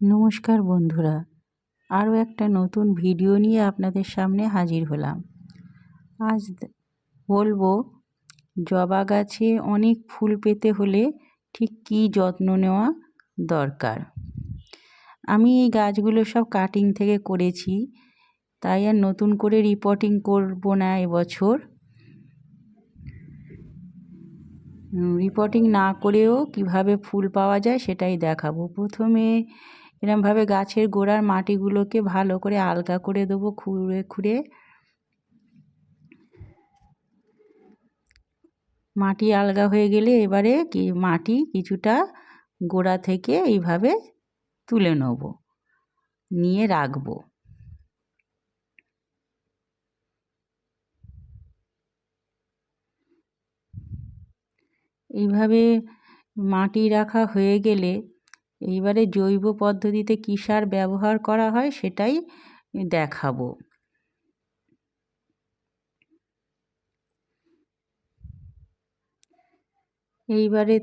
নমস্কার বন্ধুরা, আরও একটা নতুন ভিডিও নিয়ে আপনাদের সামনে হাজির হলাম। আজ বলবো জবা গাছে অনেক ফুল পেতে হলে ঠিক কী যত্ন নেওয়া দরকার। আমি এই গাছগুলো সব কাটিং থেকে করেছি, তাই আর নতুন করে রিপোর্টিং করব না এবছর। রিপোর্টিং না করেও কিভাবে ফুল পাওয়া যায় সেটাই দেখাবো। প্রথমে এরমভাবে গাছের গোড়ার মাটিগুলোকে ভালো করে আলগা করে দেবো, খুঁড়ে খুঁড়ে। মাটি আলগা হয়ে গেলে এবারে মাটি কিছুটা গোড়া থেকে এইভাবে তুলে নেব, নিয়ে রাখবো। এইভাবে মাটি রাখা হয়ে গেলে এইবারে জৈব পদ্ধতিতে কী সার ব্যবহার করা হয় সেটাই দেখাবো। এইবারে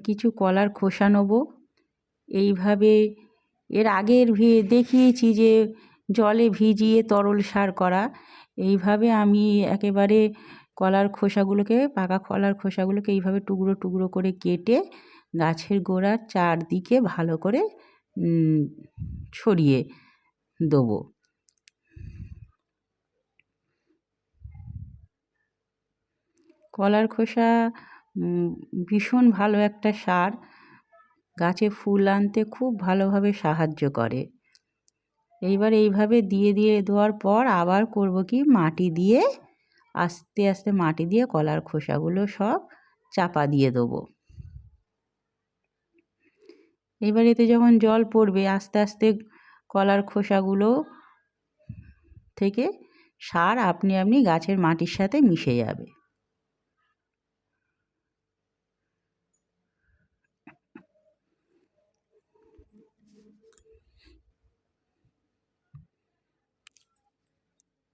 কিছু কলার খোসা নেব। এইভাবে এর আগের দেখিয়েছি যে জলে ভিজিয়ে তরল সার করা। এইভাবে আমি একেবারে কলার খোসাগুলোকে, পাকা কলার খোসাগুলোকে এইভাবে টুকরো টুকরো করে কেটে গাছের গোড়ার চারদিকে ভালো করে ছড়িয়ে দেবো। কলার খোসা ভীষণ ভালো একটা সার, গাছে ফুল আনতে খুব ভালোভাবে সাহায্য করে। এইবার এইভাবে দিয়ে দেওয়ার পর আবার করব কি, মাটি দিয়ে আস্তে আস্তে মাটি দিয়ে কলার খোসাগুলো সব চাপা দিয়ে দেবো। এবার এতে যখন জল পড়বে আস্তে আস্তে কলার খোসাগুলো থেকে সার আপনি গাছের মাটির সাথে মিশে যাবে।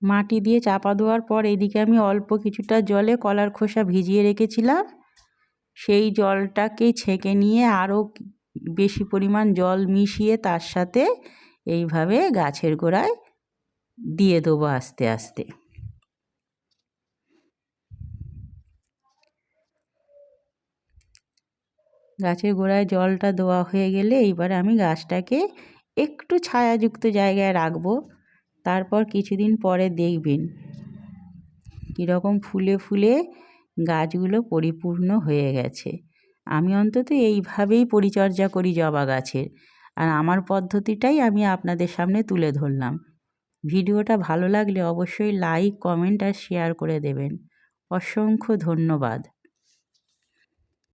মাটি দিয়ে চাপা দেওয়ার পর এদিকে আমি অল্প কিছুটা জলে কলার খোসা ভিজিয়ে রেখেছিলাম, সেই জলটাকে ছেঁকে নিয়ে আরও বেশি পরিমাণ জল মিশিয়ে তার সাথে এইভাবে গাছের গোড়ায় দিয়ে দেবো আস্তে আস্তে। গাছের গোড়ায় জলটা দেওয়া হয়ে গেলে এইবার আমি গাছটাকে একটু ছায়াযুক্ত জায়গায় রাখবো। তারপর কিছুদিন পরে দেখবেন কীরকম ফুলে ফুলে গাছগুলো পরিপূর্ণ হয়ে গেছে। আমি অন্তত এইভাবেই পরিচর্যা করি জবা গাছের, আর আমার পদ্ধতিটাই আমি আপনাদের সামনে তুলে ধরলাম। ভিডিওটা ভালো লাগলে অবশ্যই লাইক, কমেন্ট আর শেয়ার করে দেবেন। অসংখ্য ধন্যবাদ।